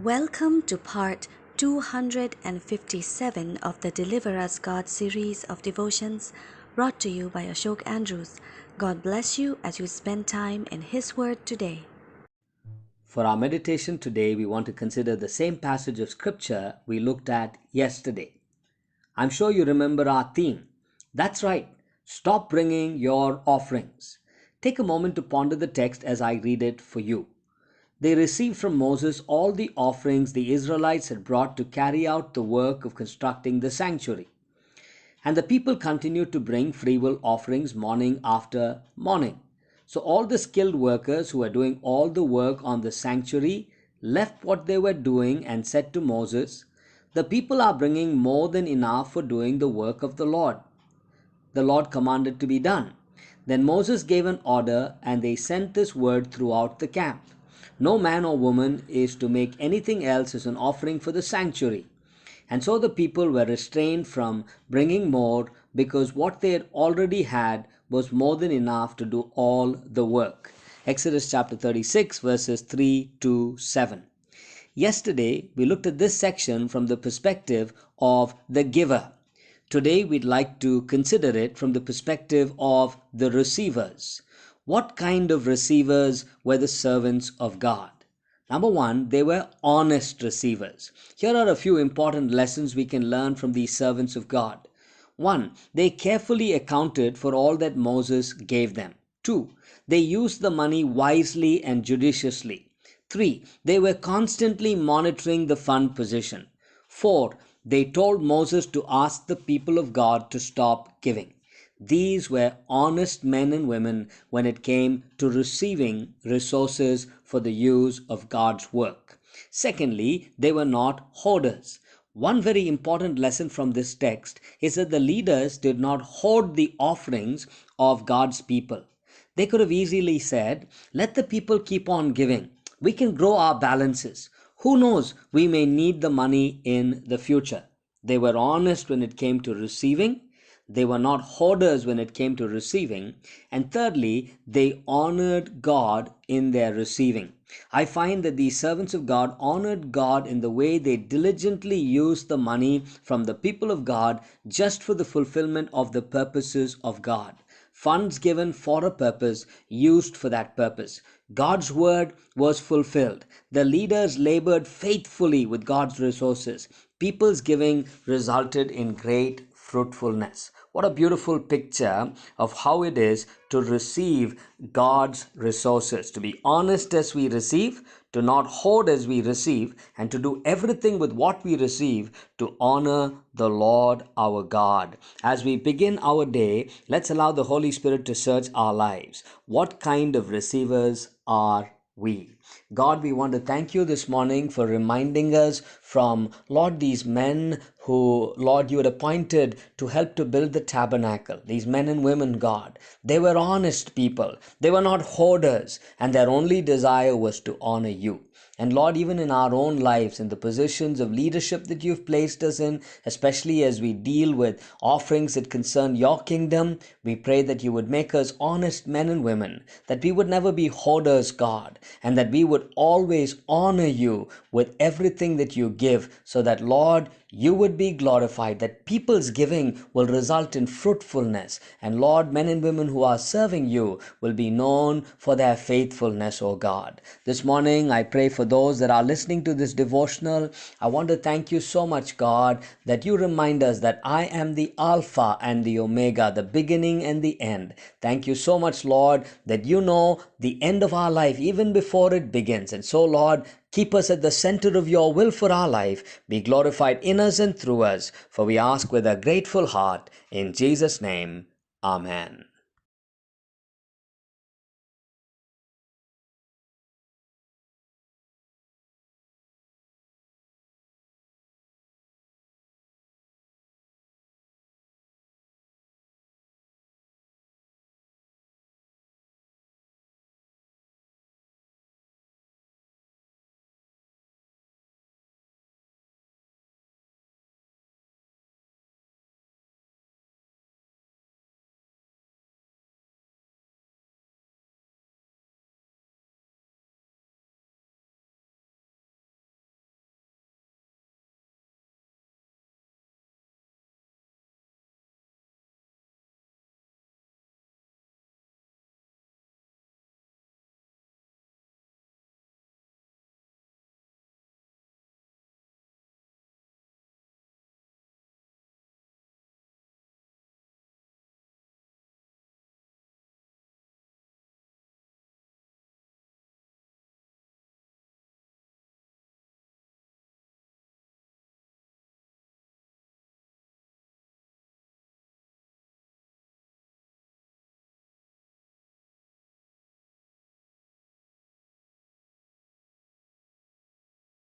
Welcome to part 257 of the Deliver Us God series of devotions brought to you by Ashok Andrews. God bless you as you spend time in His Word today. For our meditation today, we want to consider the same passage of Scripture we looked at yesterday. I'm sure you remember our theme. That's right, stop bringing your offerings. Take a moment to ponder the text as I read it for you. They received from Moses all the offerings the Israelites had brought to carry out the work of constructing the sanctuary. And the people continued to bring freewill offerings morning after morning. So all the skilled workers who were doing all the work on the sanctuary left what they were doing and said to Moses, "The people are bringing more than enough for doing the work of the Lord. The Lord commanded to be done." Then Moses gave an order, and they sent this word throughout the camp: "No man or woman is to make anything else as an offering for the sanctuary." And so the people were restrained from bringing more, because what they already had was more than enough to do all the work. Exodus chapter 36, verses 3 to 7. Yesterday, we looked at this section from the perspective of the giver. Today, we'd like to consider it from the perspective of the receivers. What kind of receivers were the servants of God? Number one, they were honest receivers. Here are a few important lessons we can learn from these servants of God. 1. They carefully accounted for all that Moses gave them. 2. They used the money wisely and judiciously. 3. They were constantly monitoring the fund position. 4. They told Moses to ask the people of God to stop giving. These were honest men and women when it came to receiving resources for the use of God's work. Secondly, they were not hoarders. One very important lesson from this text is that the leaders did not hoard the offerings of God's people. They could have easily said, "Let the people keep on giving. We can grow our balances. Who knows, we may need the money in the future." They were honest when it came to receiving. They were not hoarders when it came to receiving. And thirdly, they honored God in their receiving. I find that these servants of God honored God in the way they diligently used the money from the people of God just for the fulfillment of the purposes of God. Funds given for a purpose, used for that purpose. God's word was fulfilled. The leaders labored faithfully with God's resources. People's giving resulted in great fruitfulness. What a beautiful picture of how it is to receive God's resources. To be honest as we receive, to not hoard as we receive, and to do everything with what we receive to honor the Lord our God. As we begin our day, let's allow the Holy Spirit to search our lives. What kind of receivers are we? God, we want to thank you this morning for reminding us from, Lord, these men who, Lord, you had appointed to help to build the tabernacle. These men and women, God, they were honest people. They were not hoarders, and their only desire was to honor you. And Lord, even in our own lives, in the positions of leadership that you've placed us in, especially as we deal with offerings that concern your kingdom, we pray that you would make us honest men and women, that we would never be hoarders, God, and that we would always honor you with everything that you give, so that, Lord, you would be glorified, that people's giving will result in fruitfulness. And Lord, men and women who are serving you will be known for their faithfulness, O God. This morning, I pray for those that are listening to this devotional. I want to thank you so much, God, that you remind us that I am the Alpha and the Omega, the beginning and the end. Thank you so much, Lord, that you know the end of our life even before it begins. And so, Lord, keep us at the center of your will for our life. Be glorified in us and through us. For we ask with a grateful heart. In Jesus' name, Amen.